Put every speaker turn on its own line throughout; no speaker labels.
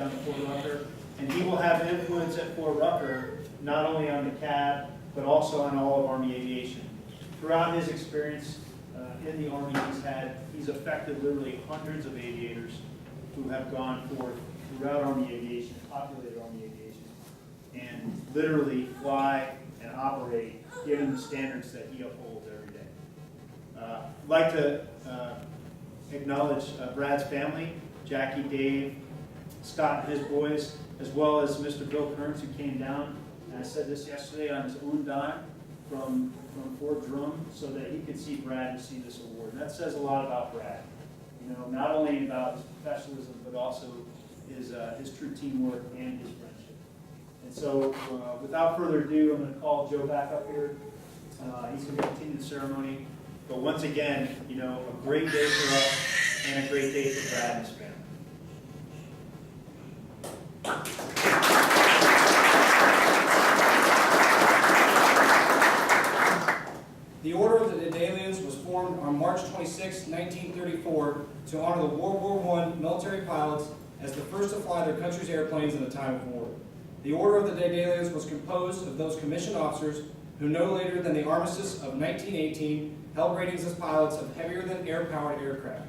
down to Fort Rucker, and he will have influence at Fort Rucker, not only on the CAV, but also on all of Army aviation. Throughout his experience in the Army, he's affected literally hundreds of aviators who have gone forth throughout Army aviation, populated Army aviation, and literally fly and operate given the standards that he upholds every day. I'd like to acknowledge Brad's family, Jackie, Dave, Scott and his boys, as well as Mr. Bill Kearns, who came down, and I said this yesterday, on his own dime from Fort Drum, so that he could see Brad and see this award. And that says a lot about Brad. You know, not only about his professionalism, but also his true teamwork and his friendship. And so, without further ado, I'm going to call Joe back up here. He's going to continue the ceremony. But once again, you know, a great day for us and a great day for Brad and his family.
The Order of the Daedalians was formed on March 26, 1934 to honor the World War I military pilots as the first to fly their country's airplanes in a time of war. The Order of the Daedalians was composed of those commissioned officers who no later than the armistice of 1918 held ratings as pilots of heavier-than-air-powered aircraft.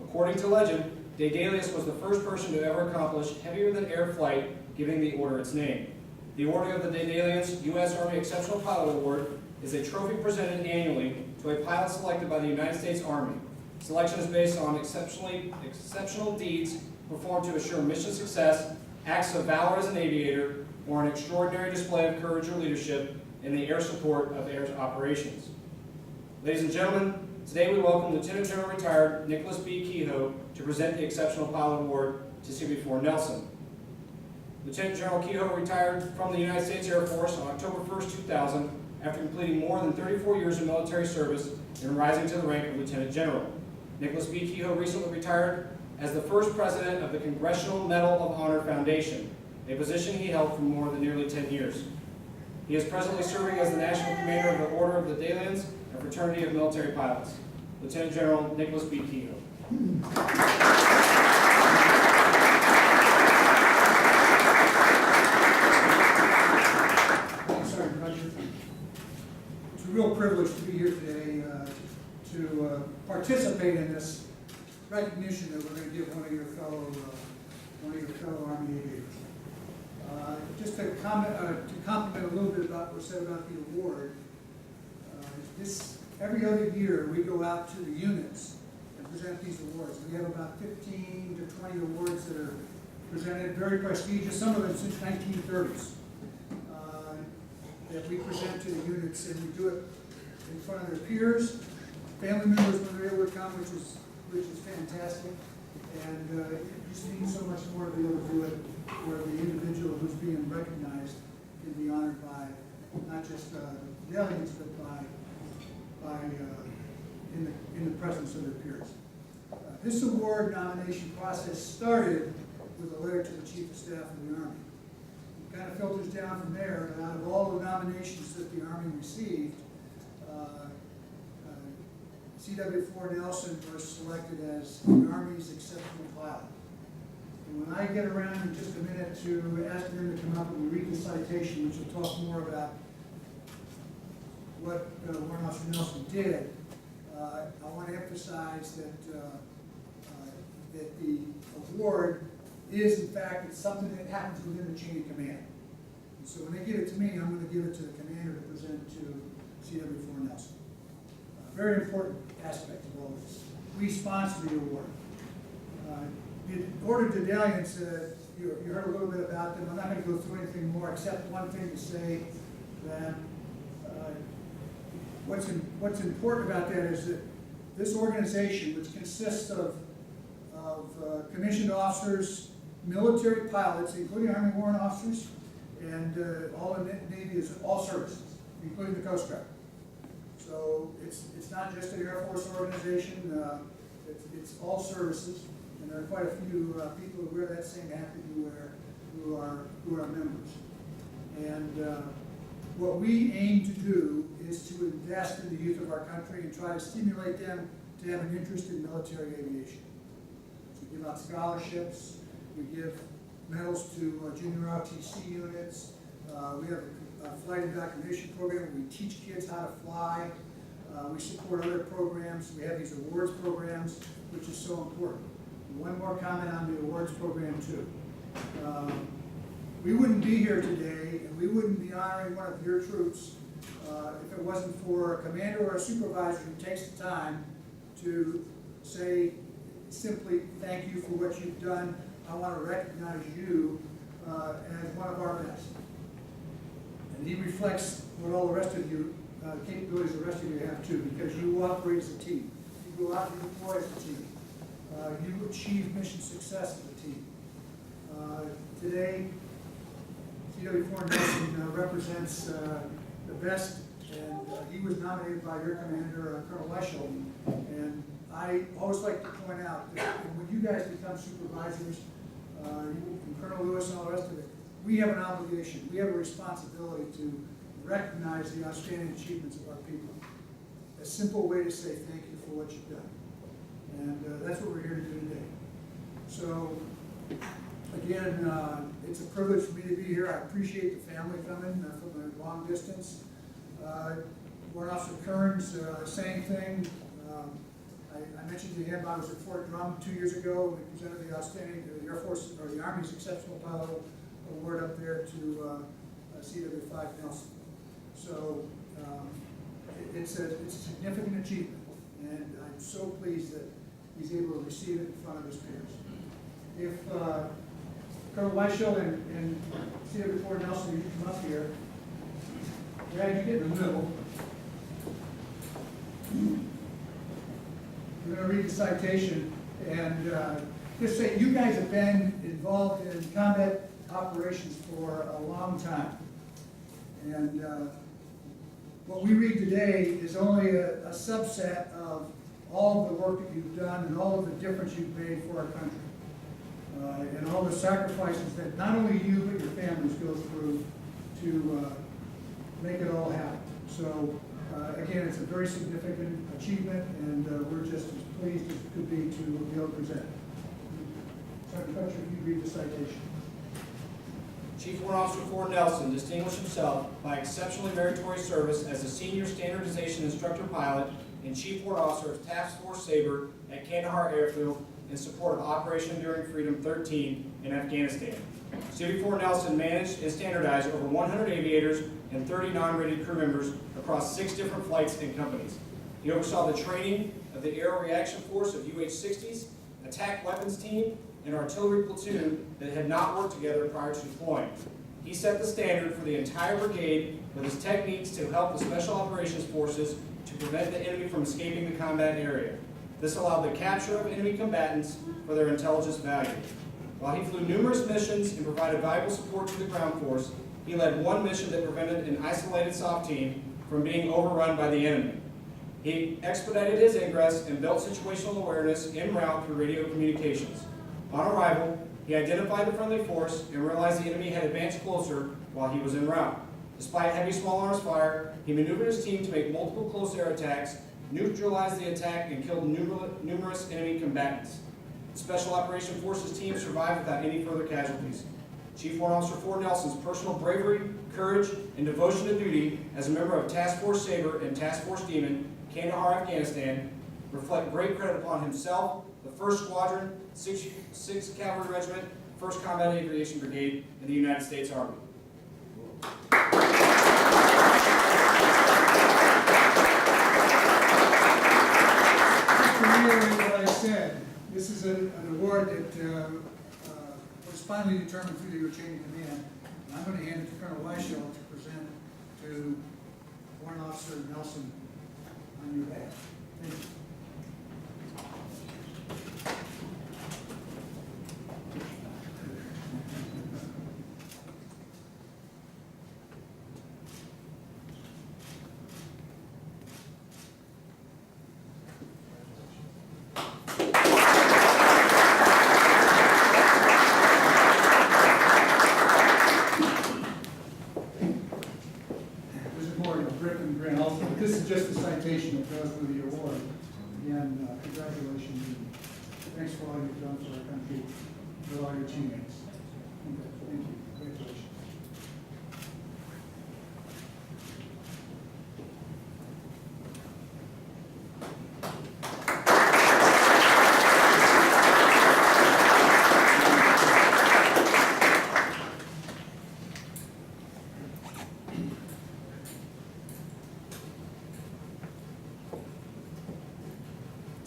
According to legend, Daedalus was the first person to ever accomplish heavier-than-air flight, giving the order its name. The Order of the Daedalians U.S. Army Exceptional Pilot Award is a trophy presented annually to a pilot selected by the United States Army. Selection is based on exceptional deeds performed to assure mission success, acts of valor as an aviator, or an extraordinary display of courage or leadership in the air support of air operations. Ladies and gentlemen, today we welcome Lieutenant General Retired Nicholas B. Kehoe to present the Exceptional Pilot Award to CW4 Nelson. Lieutenant General Kehoe retired from the United States Air Force on October 1st, 2000, after completing more than 34 years of military service and rising to the rank of Lieutenant General. Nicholas B. Kehoe recently retired as the first president of the Congressional Medal of Honor Foundation, a position he held for more than nearly 10 years. He is presently serving as the National Commander of the Order of the Daedalians, a fraternity of military pilots. Lieutenant General Nicholas B. Kehoe.
It's a real privilege to be here today to participate in this recognition that we're going to give one of your fellow Army aviators. Just to compliment a little bit about what was said about the award. Every other year we go out to the units and present these awards. We have about 15 to 20 awards that are presented, very prestigious, some of them since 1930s. That we present to the units, and we do it in front of their peers, family members when they're able to come, which is fantastic. And it just means so much more to be able to do it where the individual who's being recognized can be honored by not just the delegates, but in the presence of their peers. This award nomination process started with a letter to the Chief of Staff of the Army. It kind of filters down from there, and out of all the nominations that the Army received, CW4 Nelson was selected as the Army's exceptional pilot. And when I get around in just a minute to asking them to come up and read the citation, which will talk more about what Warrant Officer Nelson did, I want to emphasize that the award is, in fact, it's something that happens within the chain of command. And so when they give it to me, I'm going to give it to the commander to present to CW4 Nelson. Very important aspect of all this. We sponsor the award. The Order of the Daedalians, you heard a little bit about them. I'm not going to go through anything more except one thing to say that what's important about that is that this organization, which consists of commissioned officers, military pilots, including Army warrant officers, and all the Navy is all services, including the Coast Guard. So it's not just an Air Force organization, it's all services, and there are quite a few people who wear that same hat that you wear who are members. And what we aim to do is to invest in the youth of our country and try to stimulate them to have an interest in military aviation. So we give out scholarships, we give medals to junior ROTC units. We have a flight indoctrination program where we teach kids how to fly. We support other programs. We have these awards programs, which is so important. One more comment on the awards program too. We wouldn't be here today, and we wouldn't be honoring one of your troops if it wasn't for a commander or a supervisor who takes the time to say simply, thank you for what you've done. I want to recognize you as one of our best. And he reflects what all the rest of you, capabilities the rest of you have too, because you operate as a team. You go out and deploy as a team. You achieve mission success as a team. Today, CW4 Nelson represents the best, and he was nominated by your commander, Colonel Weschel. And I always like to point out that when you guys become supervisors, and Colonel Lewis and all the rest of it, we have an obligation, we have a responsibility to recognize the outstanding achievements of our people. A simple way to say thank you for what you've done. And that's what we're here to do today. So, again, it's a privilege for me to be here. I appreciate the family coming from a long distance. Warrant Officer Kearns, same thing. I mentioned to him I was at Fort Drum 2 years ago. We presented the outstanding, the Air Force, or the Army's Exceptional Pilot Award up there to CW5 Nelson. So it's a significant achievement, and I'm so pleased that he's able to receive it in front of his peers. If Colonel Weschel and CW4 Nelson, you come up here. Brad, you get in the middle. We're going to read the citation, and just say you guys have been involved in combat operations for a long time. And what we read today is only a subset of all of the work that you've done and all of the difference you've made for our country. And all the sacrifices that not only you but your families go through to make it all happen. So again, it's a very significant achievement, and we're just as pleased as could be to be able to present. Sergeant Fletcher, if you read the citation.
Chief Warrant Officer Ford Nelson distinguished himself by exceptionally meritorious service as a senior standardization instructor pilot and Chief Warrant Officer of Task Force Sabre at Kandahar Airfield in support of Operation Enduring Freedom 13 in Afghanistan. CW4 Nelson managed and standardized over 100 aviators and 30 non-rated crew members across 6 different flights and companies. He oversaw the training of the Aero Reaction Force of UH-60s, attack weapons team, and artillery platoon that had not worked together prior to deploying. He set the standard for the entire brigade with his techniques to help the Special Operations Forces to prevent the enemy from escaping the combat area. This allowed the capture of enemy combatants for their intelligence value. While he flew numerous missions and provided valuable support to the ground force, he led one mission that prevented an isolated SOF team from being overrun by the enemy. He expedited his ingress and built situational awareness en route through radio communications. On arrival, he identified the friendly force and realized the enemy had advanced closer while he was en route. Despite heavy small arms fire, he maneuvered his team to make multiple close air attacks, neutralized the attack, and killed numerous enemy combatants. The Special Operations Forces team survived without any further casualties. Chief Warrant Officer Ford Nelson's personal bravery, courage, and devotion to duty as a member of Task Force Sabre and Task Force Demon, Kandahar, Afghanistan, reflect great credit upon himself, the 1st Squadron, 6th Cavalry Regiment, 1st Combat Aviation Brigade, and the United States Army.
Just to reiterate what I said, this is an award that was finally determined through your chain of command. And I'm going to hand it to Colonel Weschel to present to Warrant Officer Nelson on your behalf. Thank you. This is just the citation that goes with the award. Again, congratulations and thanks for all you've done for our country, for all your teammates.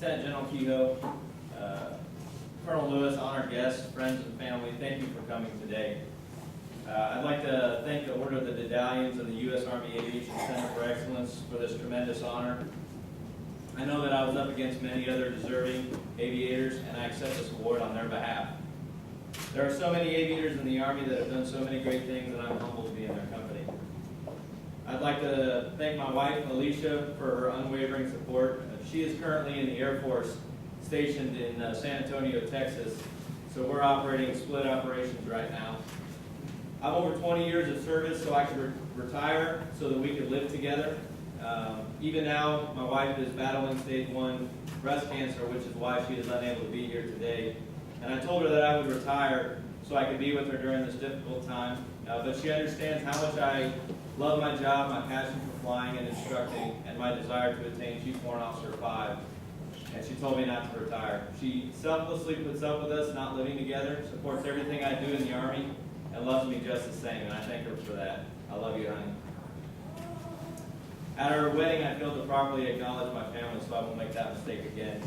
Lieutenant General Kehoe, Colonel Lewis, honored guests, friends and family, thank you for coming today. I'd like to thank the Order of the Medallions and the U.S. Army Aviation Center for Excellence for this tremendous honor. I know that I was up against many other deserving aviators, and I accept this award on their behalf. There are so many aviators in the Army that have done so many great things, and I'm humbled to be in their company. I'd like to thank my wife, Alicia, for her unwavering support. She is currently in the Air Force, stationed in San Antonio, Texas, so we're operating split operations right now. I've over 20 years of service, so I could retire so that we could live together. Even now, my wife is battling stage 1 breast cancer, which is why she is unable to be here today. And I told her that I would retire so I could be with her during this difficult time. But she understands how much I love my job, my passion for flying and instructing, and my desire to attain Chief Warrant Officer 5. And she told me not to retire. She selflessly puts up with us not living together, supports everything I do in the Army, and loves me just the same, and I thank her for that. I love you, honey. At our wedding, I failed to properly acknowledge my family, so I won't make that mistake again.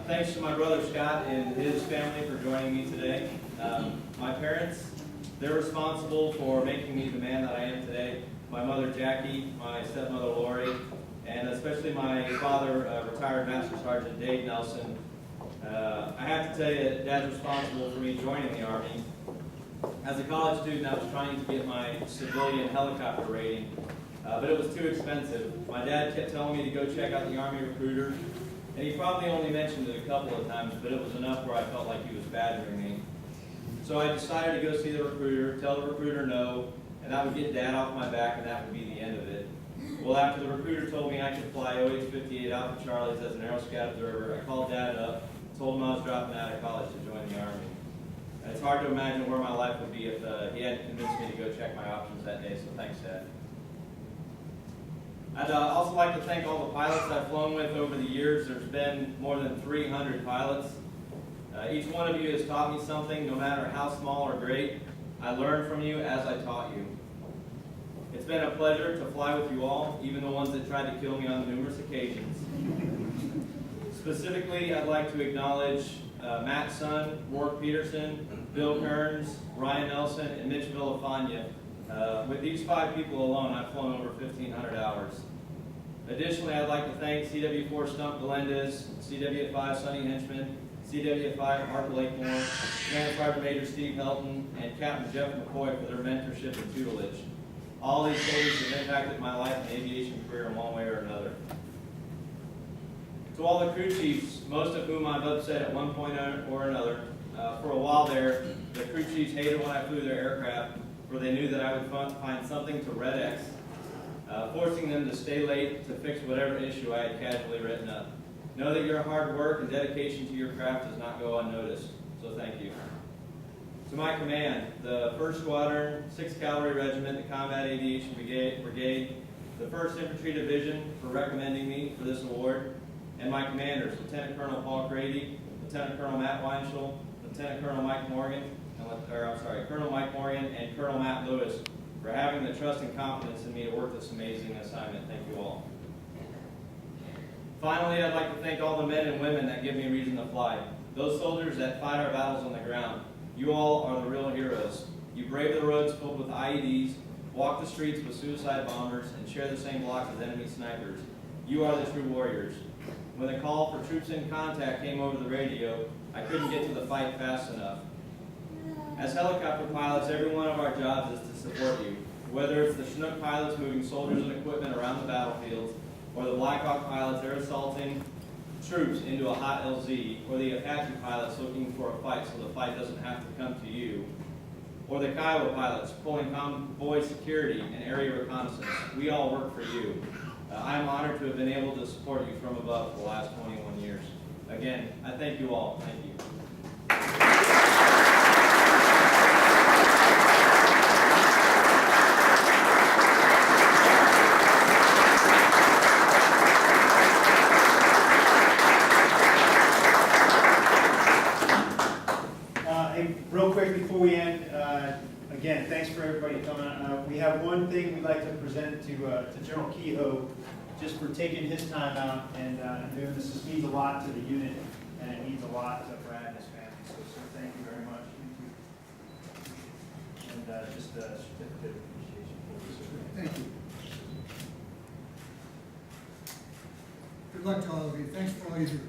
Thanks to my brother Scott and his family for joining me today. My parents, they're responsible for making me the man that I am today. My mother Jackie, my stepmother Lori, and especially my father, retired Master Sergeant Dave Nelson. I have to tell you that Dad's responsible for me joining the Army. As a college student, I was trying to get my civilian helicopter rating, but it was too expensive. My dad kept telling me to go check out the Army recruiter, and he probably only mentioned it a couple of times, but it was enough where I felt like he was badgering me. So I decided to go see the recruiter, tell the recruiter no, and that would get Dad off my back, and that would be the end of it. Well, after the recruiter told me I could fly OH-58 Alpha Charlies as an Aero Scout observer, I called Dad up, told him I was dropping out of college to join the Army. And it's hard to imagine where my life would be if he hadn't convinced me to go check my options that day, so thanks, Dad. I'd also like to thank all the pilots I've flown with over the years. There's been more than 300 pilots. Each one of you has taught me something, no matter how small or great. I learned from you as I taught you. It's been a pleasure to fly with you all, even the ones that tried to kill me on numerous occasions. Specifically, I'd like to acknowledge Matt Sun, Rourke Peterson, Bill Kearns, Ryan Nelson, and Mitch Villafania. With these 5 people alone, I've flown over 1,500 hours. Additionally, I'd like to thank CW4 Stump Melendez, CW5 Sonny Henchman, CW5 Mark Lakemore, Command Sergeant Major Steve Helton, and Captain Jeff McCoy for their mentorship and tutelage. All these soldiers have impacted my life and aviation career in one way or another. To all the crew chiefs, most of whom I've upset at one point or another, for a while there, the crew chiefs hated when I flew their aircraft, for they knew that I would find something to red X, forcing them to stay late to fix whatever issue I had casually written up. Know that your hard work and dedication to your craft does not go unnoticed, so thank you. To my command, the 1st Squadron, 6th Cavalry Regiment, the Combat Aviation Brigade, the 1st Infantry Division for recommending me for this award, and my commanders, Lieutenant Colonel Paul Grady, Lieutenant Colonel Matt Weinschel, Lieutenant Colonel Mike Morgan, Colonel Mike Morgan and Colonel Matt Lewis for having the trust and confidence in me to work this amazing assignment. Thank you all. Finally, I'd like to thank all the men and women that give me a reason to fly. Those soldiers that fight our battles on the ground. You all are the real heroes. You brave the roads filled with IEDs, walk the streets with suicide bombers, and share the same blocks as enemy snipers. You are the true warriors. When the call for troops in contact came over the radio, I couldn't get to the fight fast enough. As helicopter pilots, every one of our jobs is to support you. Whether it's the Chinook pilots moving soldiers and equipment around the battlefields, or the Black Hawk pilots air assaulting troops into a hot LZ, or the Apache pilots looking for a fight so the fight doesn't have to come to you, or the Kiowa pilots pulling convoy security and area reconnaissance. We all work for you. I am honored to have been able to support you from above for the last 21 years. Again, I thank you all. Thank you.
Real quick before we end, again, thanks for everybody coming. We have one thing we'd like to present to General Kehoe just for taking his time out and doing this. This means a lot to the unit, and it means a lot to Brad and his family. So, sir, thank you very much. And just a certificate of appreciation for you, sir.
Thank you. Good luck to all of you. Thanks for all you do.